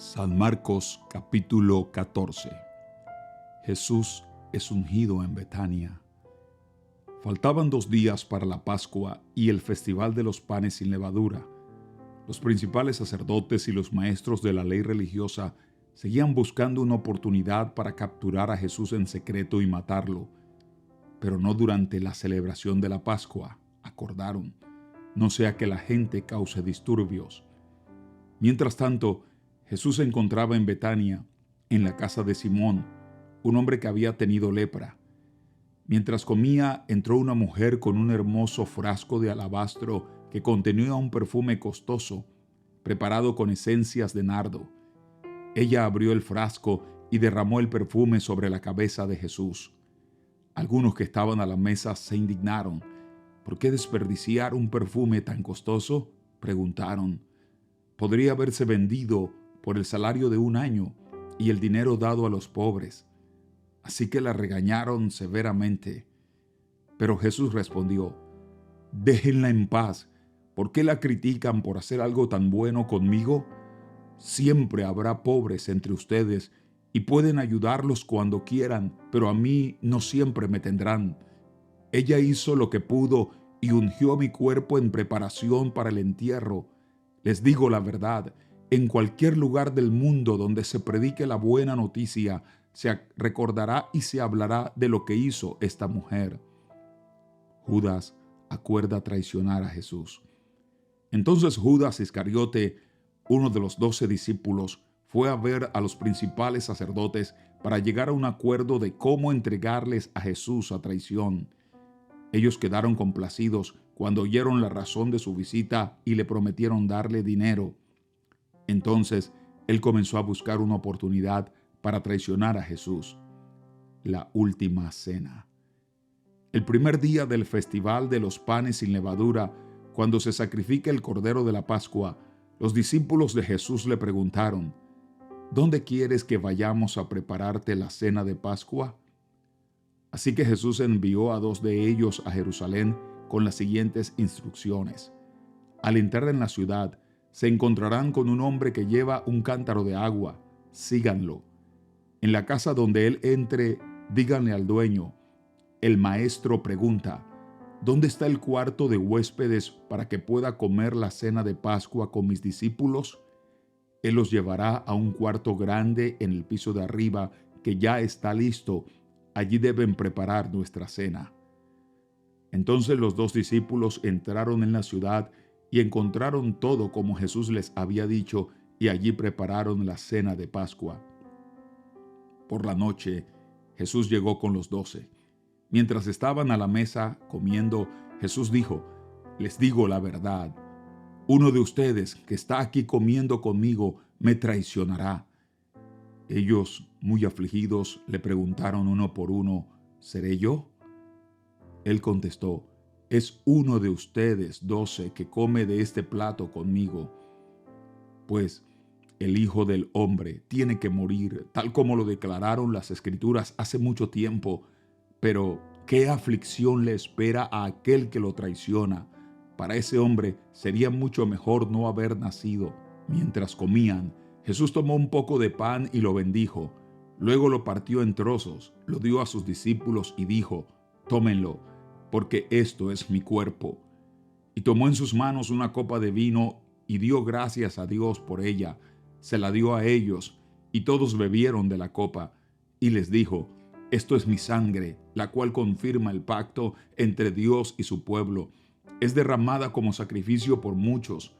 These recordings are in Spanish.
San Marcos capítulo 14. Jesús es ungido en Betania. Faltaban 2 días para la Pascua y el festival de los panes sin levadura. Los principales sacerdotes y los maestros de la ley religiosa seguían buscando una oportunidad para capturar a Jesús en secreto y matarlo, pero no durante la celebración de la Pascua, acordaron, no sea que la gente cause disturbios. Mientras tanto, Jesús se encontraba en Betania, en la casa de Simón, un hombre que había tenido lepra. Mientras comía, entró una mujer con un hermoso frasco de alabastro que contenía un perfume costoso, preparado con esencias de nardo. Ella abrió el frasco y derramó el perfume sobre la cabeza de Jesús. Algunos que estaban a la mesa se indignaron. ¿Por qué desperdiciar un perfume tan costoso?, preguntaron. Podría haberse vendido por el salario de 1 año y el dinero dado a los pobres. Así que la regañaron severamente. Pero Jesús respondió: déjenla en paz. ¿Por qué la critican por hacer algo tan bueno conmigo? Siempre habrá pobres entre ustedes y pueden ayudarlos cuando quieran, pero a mí no siempre me tendrán. Ella hizo lo que pudo y ungió mi cuerpo en preparación para el entierro. Les digo la verdad, en cualquier lugar del mundo donde se predique la buena noticia, se recordará y se hablará de lo que hizo esta mujer. Judas acuerda traicionar a Jesús. Entonces Judas Iscariote, uno de los 12 discípulos, fue a ver a los principales sacerdotes para llegar a un acuerdo de cómo entregarles a Jesús a traición. Ellos quedaron complacidos cuando oyeron la razón de su visita y le prometieron darle dinero. Entonces él comenzó a buscar una oportunidad para traicionar a Jesús. La última cena. El primer día del festival de los panes sin levadura, cuando se sacrifica el cordero de la Pascua, los discípulos de Jesús le preguntaron: ¿dónde quieres que vayamos a prepararte la cena de Pascua? Así que Jesús envió a 2 de ellos a Jerusalén con las siguientes instrucciones. Al entrar en la ciudad, se encontrarán con un hombre que lleva un cántaro de agua. Síganlo. En la casa donde él entre, díganle al dueño: el maestro pregunta, ¿dónde está el cuarto de huéspedes para que pueda comer la cena de Pascua con mis discípulos? Él los llevará a un cuarto grande en el piso de arriba que ya está listo. Allí deben preparar nuestra cena. Entonces los 2 discípulos entraron en la ciudad y encontraron todo como Jesús les había dicho, y allí prepararon la cena de Pascua. Por la noche, Jesús llegó con los 12. Mientras estaban a la mesa comiendo, Jesús dijo: les digo la verdad, uno de ustedes que está aquí comiendo conmigo me traicionará. Ellos, muy afligidos, le preguntaron uno por uno: ¿seré yo? Él contestó: es uno de ustedes 12 que come de este plato conmigo. Pues el Hijo del Hombre tiene que morir, tal como lo declararon las Escrituras hace mucho tiempo. Pero ¿qué aflicción le espera a aquel que lo traiciona? Para ese hombre sería mucho mejor no haber nacido. Mientras comían, Jesús tomó un poco de pan y lo bendijo. Luego lo partió en trozos, lo dio a sus discípulos y dijo: tómenlo, porque esto es mi cuerpo. Y tomó en sus manos una copa de vino y dio gracias a Dios por ella. Se la dio a ellos y todos bebieron de la copa. Y les dijo: esto es mi sangre, la cual confirma el pacto entre Dios y su pueblo. Es derramada como sacrificio por muchos.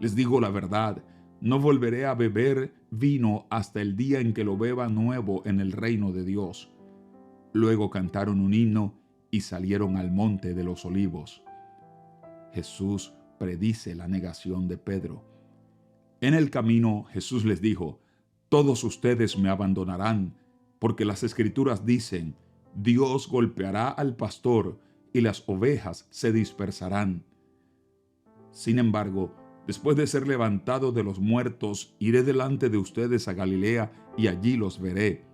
Les digo la verdad, no volveré a beber vino hasta el día en que lo beba nuevo en el reino de Dios. Luego cantaron un himno y salieron al monte de los olivos. Jesús predice la negación de Pedro. En el camino Jesús les dijo: todos ustedes me abandonarán, porque las Escrituras dicen: Dios golpeará al pastor y las ovejas se dispersarán. Sin embargo, después de ser levantado de los muertos, iré delante de ustedes a Galilea y allí los veré.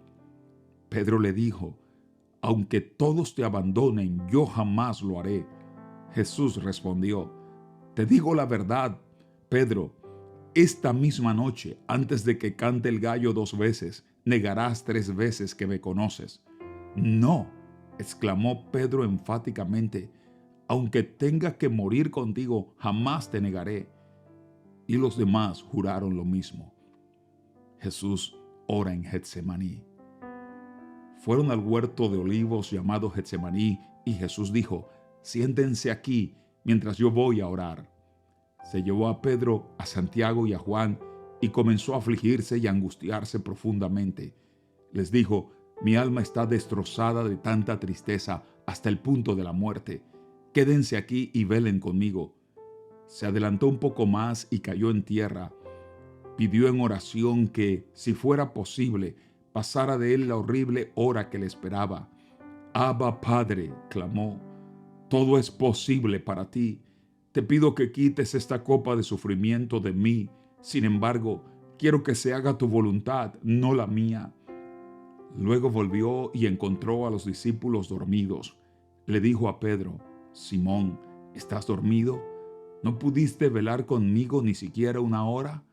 Pedro le dijo: aunque todos te abandonen, yo jamás lo haré. Jesús respondió: te digo la verdad, Pedro, esta misma noche, antes de que cante el gallo 2 veces, negarás 3 veces que me conoces. No, exclamó Pedro enfáticamente, aunque tenga que morir contigo, jamás te negaré. Y los demás juraron lo mismo. Jesús ora en Getsemaní. Fueron al huerto de olivos llamado Getsemaní y Jesús dijo: siéntense aquí mientras yo voy a orar. Se llevó a Pedro, a Santiago y a Juan y comenzó a afligirse y a angustiarse profundamente. Les dijo: mi alma está destrozada de tanta tristeza hasta el punto de la muerte. Quédense aquí y velen conmigo. Se adelantó un poco más y cayó en tierra. Pidió en oración que, si fuera posible, pasara de él la horrible hora que le esperaba. Abba, Padre, clamó, todo es posible para ti. Te pido que quites esta copa de sufrimiento de mí. Sin embargo, quiero que se haga tu voluntad, no la mía. Luego volvió y encontró a los discípulos dormidos. Le dijo a Pedro: Simón, ¿estás dormido? ¿No pudiste velar conmigo ni siquiera una hora?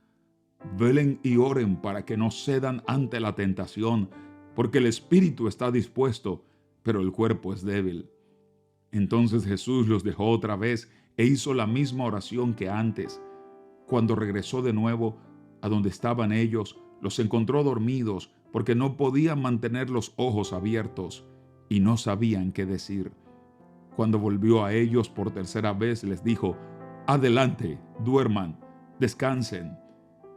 Velen y oren para que no cedan ante la tentación, porque el espíritu está dispuesto, pero el cuerpo es débil. Entonces Jesús los dejó otra vez e hizo la misma oración que antes. Cuando regresó de nuevo a donde estaban ellos, los encontró dormidos porque no podían mantener los ojos abiertos y no sabían qué decir. Cuando volvió a ellos por tercera vez, les dijo: adelante, duerman, descansen.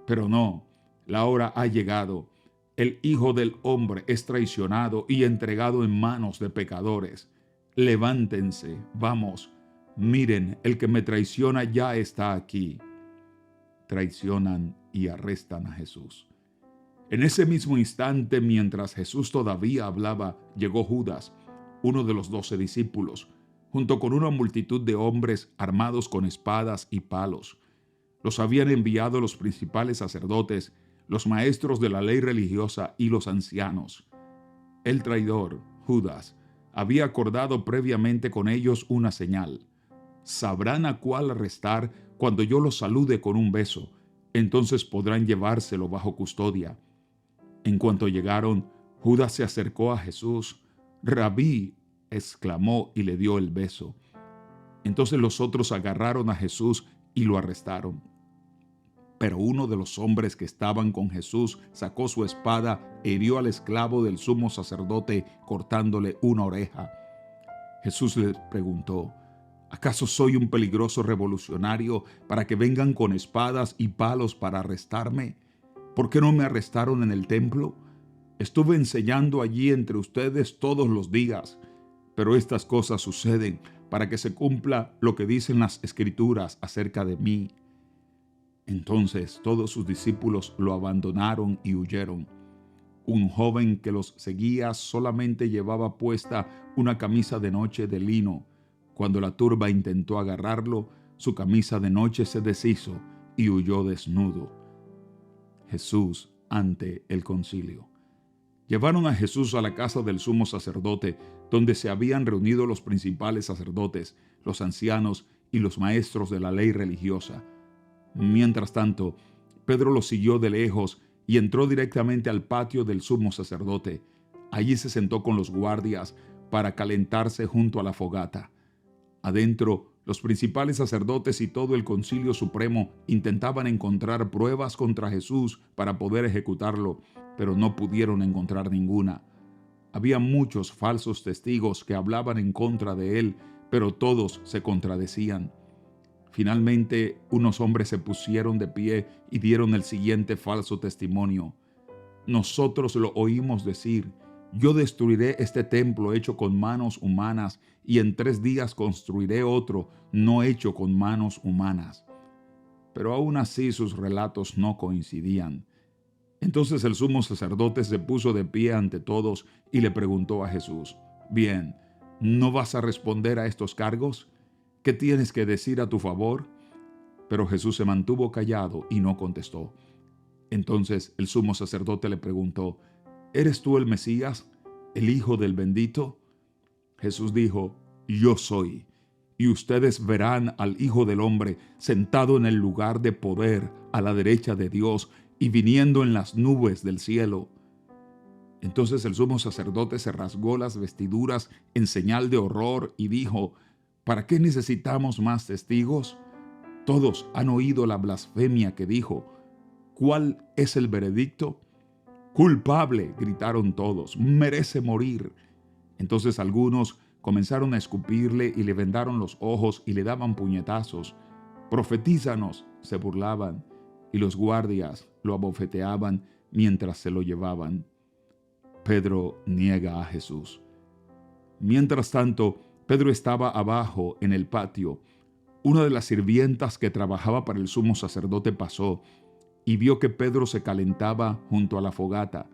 Pero no, la hora ha llegado. El Hijo del Hombre es traicionado y entregado en manos de pecadores. Levántense, vamos, miren, el que me traiciona ya está aquí. Traicionan y arrestan a Jesús. En ese mismo instante, mientras Jesús todavía hablaba, llegó Judas, uno de los 12 discípulos, junto con una multitud de hombres armados con espadas y palos. Los habían enviado los principales sacerdotes, los maestros de la ley religiosa y los ancianos. El traidor, Judas, había acordado previamente con ellos una señal. Sabrán a cuál arrestar cuando yo los salude con un beso, entonces podrán llevárselo bajo custodia. En cuanto llegaron, Judas se acercó a Jesús. Rabí, exclamó y le dio el beso. Entonces los otros agarraron a Jesús y lo arrestaron. Pero uno de los hombres que estaban con Jesús sacó su espada e hirió al esclavo del sumo sacerdote, cortándole una oreja. Jesús le preguntó: ¿acaso soy un peligroso revolucionario para que vengan con espadas y palos para arrestarme? ¿Por qué no me arrestaron en el templo? Estuve enseñando allí entre ustedes todos los días, pero estas cosas suceden para que se cumpla lo que dicen las Escrituras acerca de mí. Entonces todos sus discípulos lo abandonaron y huyeron. Un joven que los seguía solamente llevaba puesta una camisa de noche de lino. Cuando la turba intentó agarrarlo, su camisa de noche se deshizo y huyó desnudo. Jesús ante el concilio. Llevaron a Jesús a la casa del sumo sacerdote, donde se habían reunido los principales sacerdotes, los ancianos y los maestros de la ley religiosa. Mientras tanto, Pedro lo siguió de lejos y entró directamente al patio del sumo sacerdote. Allí se sentó con los guardias para calentarse junto a la fogata. Adentro, los principales sacerdotes y todo el concilio supremo intentaban encontrar pruebas contra Jesús para poder ejecutarlo, pero no pudieron encontrar ninguna. Había muchos falsos testigos que hablaban en contra de él, pero todos se contradecían. Finalmente, unos hombres se pusieron de pie y dieron el siguiente falso testimonio: nosotros lo oímos decir: yo destruiré este templo hecho con manos humanas y en 3 días construiré otro no hecho con manos humanas. Pero aún así sus relatos no coincidían. Entonces el sumo sacerdote se puso de pie ante todos y le preguntó a Jesús: bien, ¿no vas a responder a estos cargos? ¿Qué tienes que decir a tu favor? Pero Jesús se mantuvo callado y no contestó. Entonces el sumo sacerdote le preguntó: ¿eres tú el Mesías, el Hijo del Bendito? Jesús dijo: yo soy. y ustedes verán al Hijo del Hombre sentado en el lugar de poder a la derecha de Dios y viniendo en las nubes del cielo. Entonces el sumo sacerdote se rasgó las vestiduras en señal de horror y dijo: ¿Para qué necesitamos más testigos? Todos han oído la blasfemia que dijo. ¿Cuál es el veredicto? Culpable, gritaron todos, merece morir. Entonces algunos comenzaron a escupirle y le vendaron los ojos y le daban puñetazos. Profetízanos, se burlaban, y los guardias lo abofeteaban mientras se lo llevaban. Pedro niega a Jesús. Mientras tanto, Pedro estaba abajo en el patio. Una de las sirvientas que trabajaba para el sumo sacerdote pasó y vio que Pedro se calentaba junto a la fogata.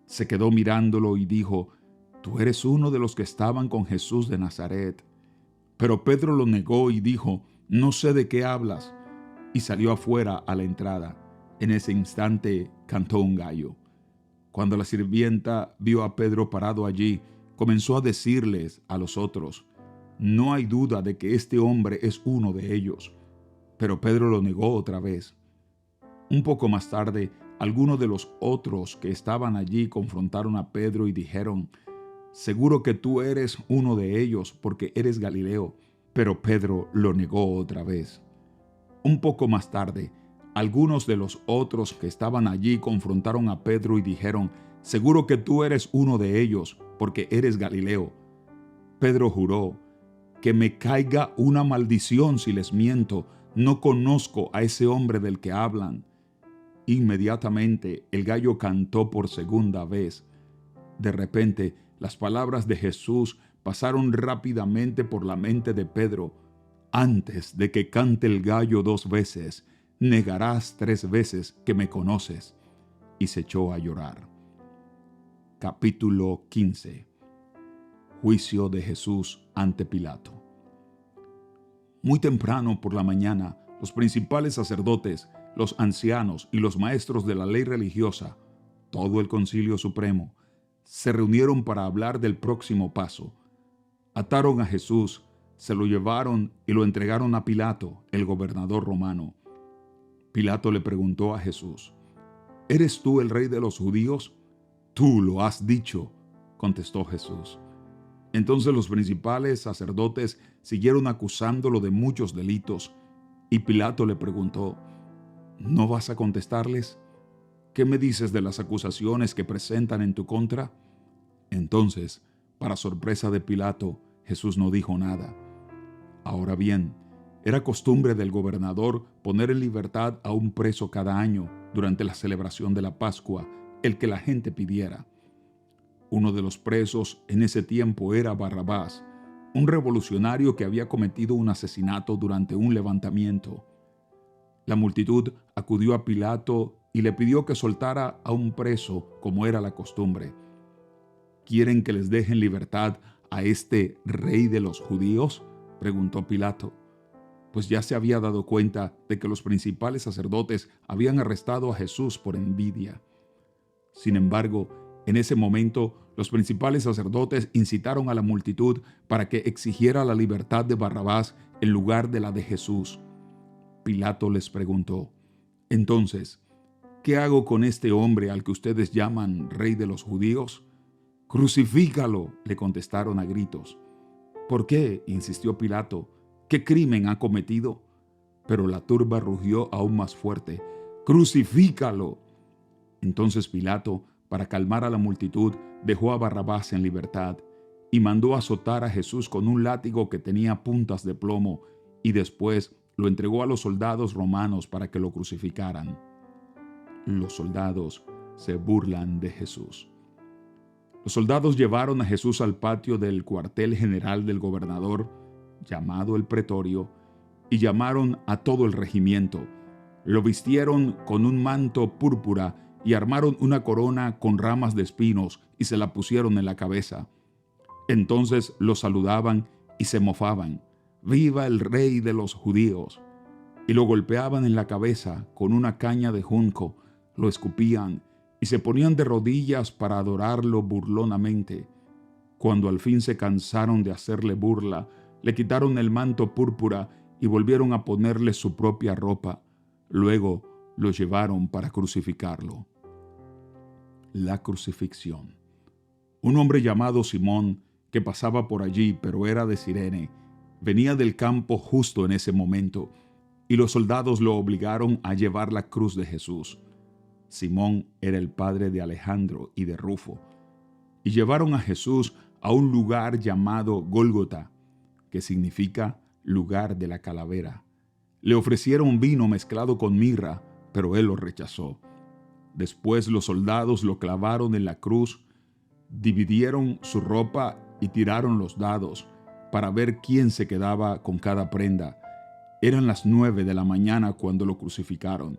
Se quedó mirándolo y dijo: «Tú eres uno de los que estaban con Jesús de Nazaret». Pero Pedro lo negó y dijo: «No sé de qué hablas». Y salió afuera a la entrada. En ese instante cantó un gallo. Cuando la sirvienta vio a Pedro parado allí, comenzó a decirles a los otros: «No hay duda de que este hombre es uno de ellos». Pero Pedro lo negó otra vez. Un poco más tarde, algunos de los otros que estaban allí confrontaron a Pedro y dijeron: «Seguro que tú eres uno de ellos porque eres Galileo». Pero Pedro lo negó otra vez. Un poco más tarde, algunos de los otros que estaban allí confrontaron a Pedro y dijeron: «Seguro que tú eres uno de ellos porque eres Galileo». Pedro juró: «Que me caiga una maldición si les miento, no conozco a ese hombre del que hablan». Inmediatamente el gallo cantó por segunda vez. De repente, las palabras de Jesús pasaron rápidamente por la mente de Pedro: «Antes de que cante el gallo 2 veces, negarás 3 veces que me conoces». Y se echó a llorar. Capítulo 15. Juicio de Jesús ante Pilato. Muy temprano por la mañana, los principales sacerdotes, los ancianos y los maestros de la ley religiosa, todo el Concilio Supremo, se reunieron para hablar del próximo paso. Ataron a Jesús, se lo llevaron y lo entregaron a Pilato, el gobernador romano. Pilato le preguntó a Jesús: «¿Eres tú el rey de los judíos?» «Tú lo has dicho», contestó Jesús. Entonces los principales sacerdotes siguieron acusándolo de muchos delitos, y Pilato le preguntó: «¿No vas a contestarles? ¿Qué me dices de las acusaciones que presentan en tu contra?» Entonces, para sorpresa de Pilato, Jesús no dijo nada. Ahora bien, era costumbre del gobernador poner en libertad a un preso cada año durante la celebración de la Pascua, el que la gente pidiera. Uno de los presos en ese tiempo era Barrabás, un revolucionario que había cometido un asesinato durante un levantamiento. La multitud acudió a Pilato y le pidió que soltara a un preso como era la costumbre. «¿Quieren que les deje en libertad a este rey de los judíos?», preguntó Pilato, pues ya se había dado cuenta de que los principales sacerdotes habían arrestado a Jesús por envidia. Sin embargo, en ese momento, los principales sacerdotes incitaron a la multitud para que exigiera la libertad de Barrabás en lugar de la de Jesús. Pilato les preguntó: «Entonces, ¿qué hago con este hombre al que ustedes llaman rey de los judíos?» «Crucifícalo», le contestaron a gritos. «¿Por qué?», insistió Pilato. «¿Qué crimen ha cometido?» Pero la turba rugió aún más fuerte: «¡Crucifícalo!». Entonces Pilato, para calmar a la multitud, dejó a Barrabás en libertad y mandó azotar a Jesús con un látigo que tenía puntas de plomo, y después lo entregó a los soldados romanos para que lo crucificaran. Los soldados se burlan de Jesús. Los soldados llevaron a Jesús al patio del cuartel general del gobernador, llamado el Pretorio, y llamaron a todo el regimiento. Lo vistieron con un manto púrpura y armaron una corona con ramas de espinos y se la pusieron en la cabeza. Entonces lo saludaban y se mofaban: «¡Viva el rey de los judíos!». Y lo golpeaban en la cabeza con una caña de junco, lo escupían y se ponían de rodillas para adorarlo burlonamente. Cuando al fin se cansaron de hacerle burla, le quitaron el manto púrpura y volvieron a ponerle su propia ropa. Luego lo llevaron para crucificarlo. La crucifixión. Un hombre llamado Simón, que pasaba por allí, pero era de Cirene, venía del campo justo en ese momento, y los soldados lo obligaron a llevar la cruz de Jesús. Simón era el padre de Alejandro y de Rufo, y llevaron a Jesús a un lugar llamado Gólgota, que significa lugar de la calavera. Le ofrecieron vino mezclado con mirra, pero él lo rechazó. Después los soldados lo clavaron en la cruz, dividieron su ropa y tiraron los dados para ver quién se quedaba con cada prenda. Eran las 9 de la mañana cuando lo crucificaron.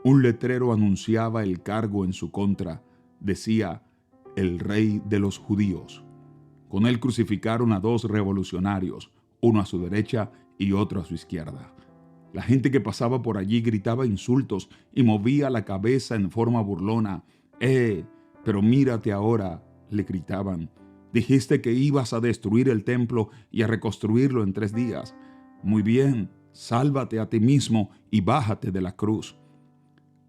Un letrero anunciaba el cargo en su contra. Decía: el rey de los judíos. Con él crucificaron a 2 revolucionarios, uno a su derecha y otro a su izquierda. La gente que pasaba por allí gritaba insultos y movía la cabeza en forma burlona. Pero mírate ahora, le gritaban. Dijiste que ibas a destruir el templo y a reconstruirlo en 3 días. Muy bien, sálvate a ti mismo y bájate de la cruz.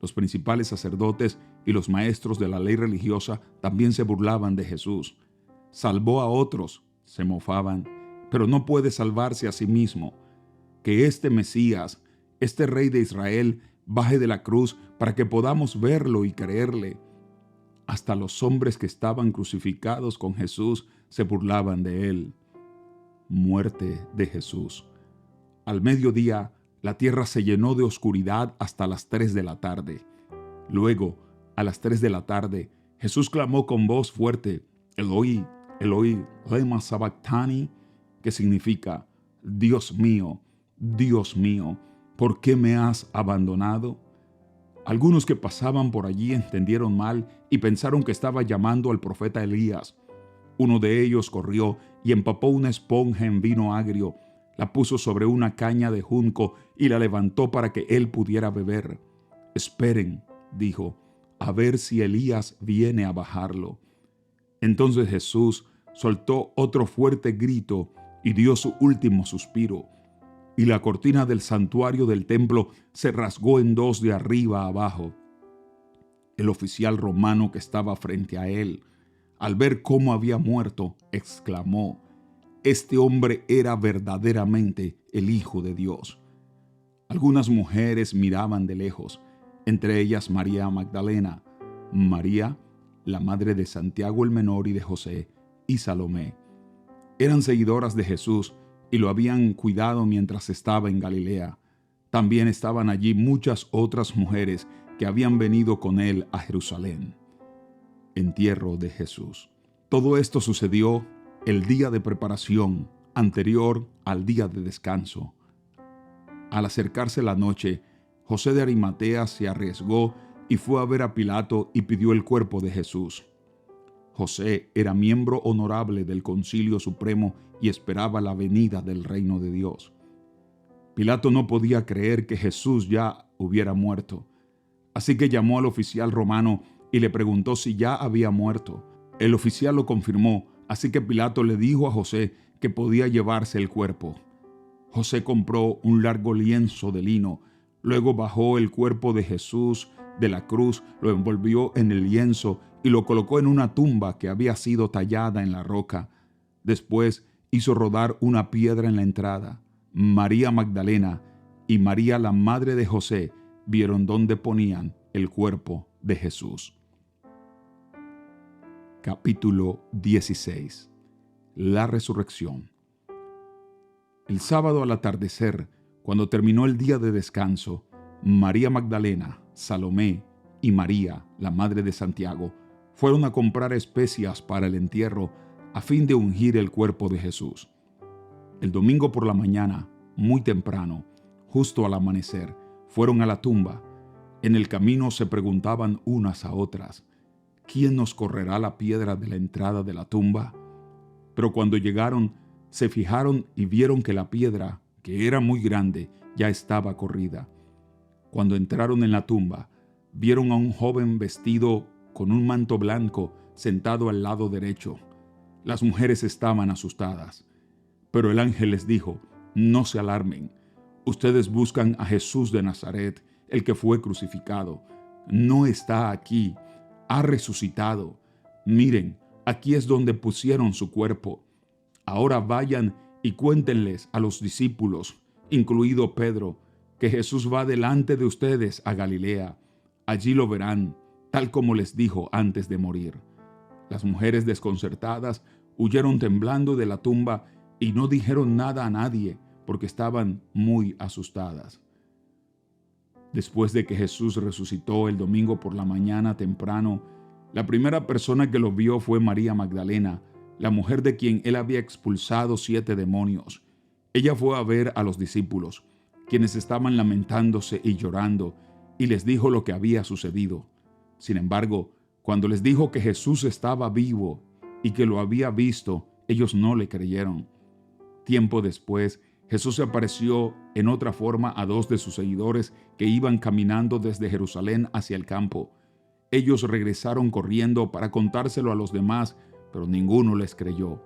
Los principales sacerdotes y los maestros de la ley religiosa también se burlaban de Jesús. Salvó a otros, se mofaban, pero no puede salvarse a sí mismo. Que este Mesías, este Rey de Israel, baje de la cruz para que podamos verlo y creerle. Hasta los hombres que estaban crucificados con Jesús se burlaban de él. Muerte de Jesús. Al mediodía, la tierra se llenó de oscuridad hasta las 3 de la tarde. Luego, a las 3 de la tarde, Jesús clamó con voz fuerte: Eloi, Eloi, lema sabactani, que significa: Dios mío, ¿por qué me has abandonado? Algunos que pasaban por allí entendieron mal y pensaron que estaba llamando al profeta Elías. Uno de ellos corrió y empapó una esponja en vino agrio, la puso sobre una caña de junco y la levantó para que él pudiera beber. Esperen, dijo, a ver si Elías viene a bajarlo. Entonces Jesús soltó otro fuerte grito y dio su último suspiro, y la cortina del santuario del templo se rasgó en 2 de arriba a abajo. El oficial romano que estaba frente a él, al ver cómo había muerto, exclamó: este hombre era verdaderamente el Hijo de Dios. Algunas mujeres miraban de lejos, entre ellas María Magdalena, María, la madre de Santiago el menor y de José, y Salomé. Eran seguidoras de Jesús y lo habían cuidado mientras estaba en Galilea. También estaban allí muchas otras mujeres que habían venido con él a Jerusalén. Entierro de Jesús. Todo esto sucedió el día de preparación, anterior al día de descanso. Al acercarse la noche, José de Arimatea se arriesgó y fue a ver a Pilato y pidió el cuerpo de Jesús. José era miembro honorable del Concilio Supremo y esperaba la venida del reino de Dios. Pilato no podía creer que Jesús ya hubiera muerto, así que llamó al oficial romano y le preguntó si ya había muerto. El oficial lo confirmó, así que Pilato le dijo a José que podía llevarse el cuerpo. José compró un largo lienzo de lino, luego bajó el cuerpo de Jesús de la cruz, lo envolvió en el lienzo y lo colocó en una tumba que había sido tallada en la roca. Después hizo rodar una piedra en la entrada. María Magdalena y María, la madre de José, vieron dónde ponían el cuerpo de Jesús. Capítulo 16. La resurrección. El sábado al atardecer, cuando terminó el día de descanso, María Magdalena, Salomé y María, la madre de Santiago, fueron a comprar especias para el entierro a fin de ungir el cuerpo de Jesús. El domingo por la mañana, muy temprano, justo al amanecer, fueron a la tumba. En el camino se preguntaban unas a otras: ¿quién nos correrá la piedra de la entrada de la tumba? Pero cuando llegaron, se fijaron y vieron que la piedra, que era muy grande, ya estaba corrida. Cuando entraron en la tumba, vieron a un joven vestido con un manto blanco sentado al lado derecho. Las mujeres estaban asustadas. Pero el ángel les dijo: no se alarmen. Ustedes buscan a Jesús de Nazaret, el que fue crucificado. No está aquí, ha resucitado. Miren, aquí es donde pusieron su cuerpo. Ahora vayan y cuéntenles a los discípulos, incluido Pedro, que Jesús va delante de ustedes a Galilea. Allí lo verán, tal como les dijo antes de morir. Las mujeres desconcertadas huyeron temblando de la tumba y no dijeron nada a nadie, porque estaban muy asustadas. Después de que Jesús resucitó el domingo por la mañana temprano, la primera persona que lo vio fue María Magdalena, la mujer de quien él había expulsado 7 demonios. Ella fue a ver a los discípulos, quienes estaban lamentándose y llorando, y les dijo lo que había sucedido. Sin embargo, cuando les dijo que Jesús estaba vivo y que lo había visto, ellos no le creyeron. Tiempo después, Jesús se apareció en otra forma a 2 de sus seguidores que iban caminando desde Jerusalén hacia el campo. Ellos regresaron corriendo para contárselo a los demás, pero ninguno les creyó.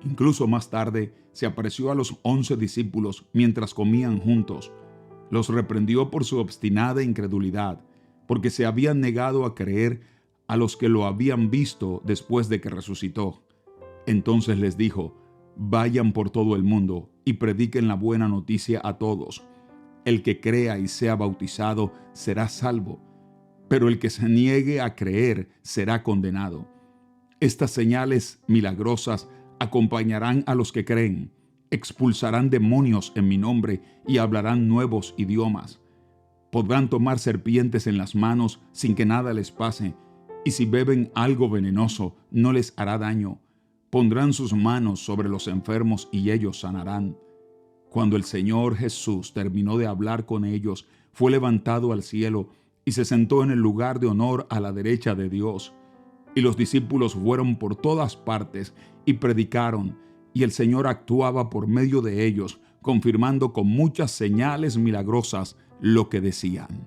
Incluso más tarde se apareció a los 11 discípulos mientras comían juntos. Los reprendió por su obstinada incredulidad, porque se habían negado a creer a los que lo habían visto después de que resucitó. Entonces les dijo: vayan por todo el mundo y prediquen la buena noticia a todos. El que crea y sea bautizado será salvo, pero el que se niegue a creer será condenado. Estas señales milagrosas acompañarán a los que creen. Expulsarán demonios en mi nombre y hablarán nuevos idiomas. Podrán tomar serpientes en las manos sin que nada les pase, y si beben algo venenoso no les hará daño. Pondrán sus manos sobre los enfermos y ellos sanarán. Cuando el Señor Jesús terminó de hablar con ellos, fue levantado al cielo y se sentó en el lugar de honor a la derecha de Dios. Y los discípulos fueron por todas partes y predicaron, y el Señor actuaba por medio de ellos, confirmando con muchas señales milagrosas lo que decían.